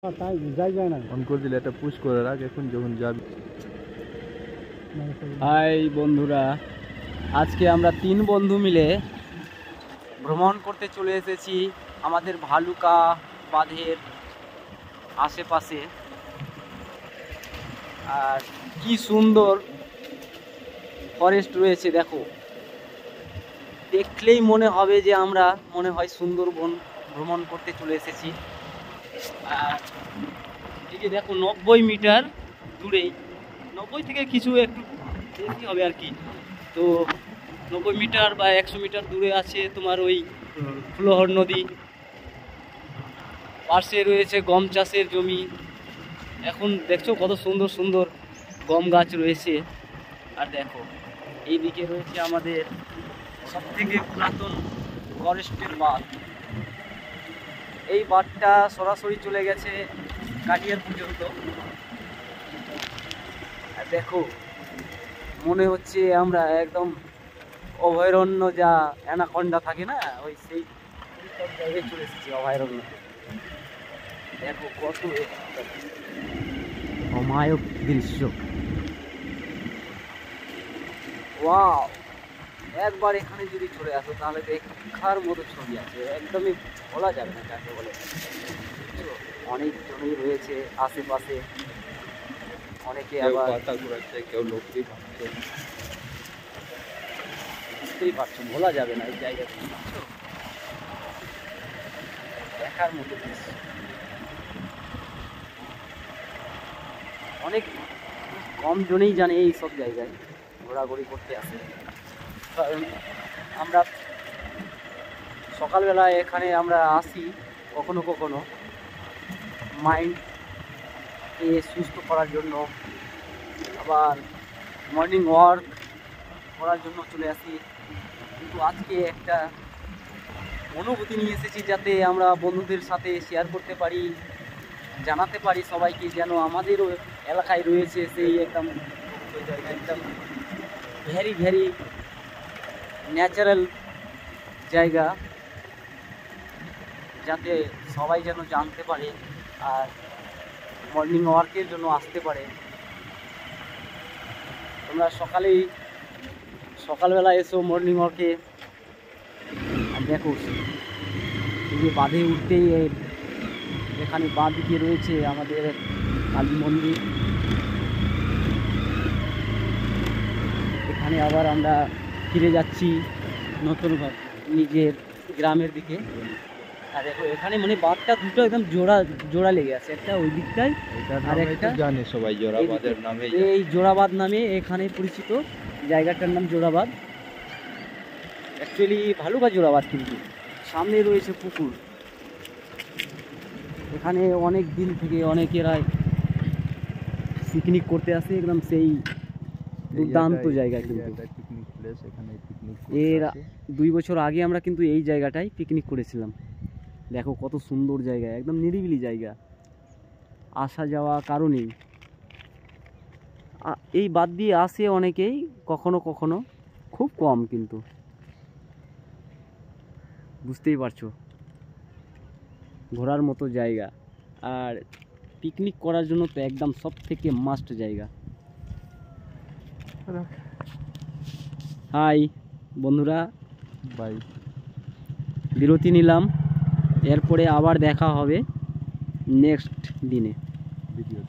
তাই যাই যায় না অন করে দিলে এটা পুশ করে রাখ এখন যখন যাবি। হাই বন্ধুরা, আজকে আমরা 3 বন্ধু মিলে ভ্রমণ করতে চলে এসেছি আমাদের ভালুকা বাঁধের আশেপাশে। আর কি সুন্দর ফরেস্ট রয়েছে, দেখো দেখলেই মনে হবে যে আমরা মনে হয় সুন্দরবন ভ্রমণ করতে চলে এসেছি। আর এই যে দেখো 90 মিটার দূরেই, 90 থেকে কিছু একটু বেশি হবে আর কি, তো 90 মিটার বা 100 মিটার দূরে আছে তোমার ওই ফুলহর নদী। পাশে রয়েছে গম চাষের জমি, এখন দেখছো কত সুন্দর সুন্দর গম গাছ রয়েছে। আর দেখো এইদিকে রয়েছে আমাদের সবথেকে পুরাতন ফরেস্টের বাঁধ। এই বাঁধটা সরাসরি চলে গেছে কাটিয়ার পর্যন্ত। আর দেখো মনে হচ্ছে আমরা একদম অভয়ারণ্য, যা অ্যানাকন্ডা থাকে না, ওই সেই সব জায়গায় চলে এসেছি অভয়ারণ্য। দেখো কত অমায়ক দৃশ্য, ওয়াও! একবার এখানে যদি চলে আসো তাহলে দেখার মতো ছবি আছে, একদমই বলা যাবে না কাকে বলে। অনেক জমি রয়েছে আশেপাশে, অনেকে আবার পাতা ঘোরাচ্ছে, কেউ লোকটি ভাবছে। বুঝতেই পারছো, বলা যাবে না এই জায়গাটা, বুঝছো? দেখার মতো দৃশ্য। অনেক কম জনেই জানে এই সব জায়গায় ঘোরাঘুরি করতে আসে। কারণ আমরা সকালবেলায় এখানে আমরা আসি কখনো কখনো মাইন্ডকে সুস্থ করার জন্য, আবার মর্নিং ওয়াক করার জন্য চলে আসি। কিন্তু আজকে একটা অনুভূতি নিয়ে এসেছি যাতে আমরা বন্ধুদের সাথে শেয়ার করতে পারি, জানাতে পারি সবাইকে যেন আমাদেরও এলাকায় রয়েছে সেই একদম একদম ভেরি ভেরি ন্যাচারাল জায়গা, যাতে সবাই যেন জানতে পারে আর মর্নিং ওয়াকের জন্য আসতে পারে। তোমরা সকালবেলা এসো মর্নিং ওয়াকে। আর দেখো এই যে বাঁধে উঠতেই এখানে বাঁ দিকে রয়েছে আমাদের কালী মন্দির। এখানে আবার আমরা ফিরে যাচ্ছি নতুন নিজের গ্রামের দিকে। আর দেখো এখানে মানে বাঁধটা দুটো একদম জোড়া লেগে আছে, একটা ওই দিকটায় আর একটা জানে সবাই জোড়াবাদের নামে। এই জোড়াবাদ নামে এখানে পরিচিত, জায়গাটার নাম জোড়াবাদ। অ্যাকচুয়ালি ভালুকা জোড়াবাদ, কিন্তু সামনে রয়েছে পুকুর। এখানে অনেক দিন থেকে অনেকেরাই পিকনিক করতে আসে, একদম সেই দুর্দান্ত জায়গা। কিন্তু পিকনিক প্লেস, এখানে পিকনিক এর 2 বছর আগে আমরা কিন্তু এই জায়গাটায় পিকনিক করেছিলাম। দেখো কত সুন্দর জায়গা, একদম নিরিবিলি জায়গা, আসা যাওয়া কারণেই। এই বাদ দিয়ে আসে অনেকেই কখনো কখনো, খুব কম, কিন্তু বুঝতেই পারছো ঘোরার মতো জায়গা। আর পিকনিক করার জন্য তো একদম সব থেকে মাস্ট জায়গা। হাই বন্ধুরা, বাই, বিরতি নিলাম, এরপরে আবার দেখা হবে নেক্সট দিনে। ভিডিও।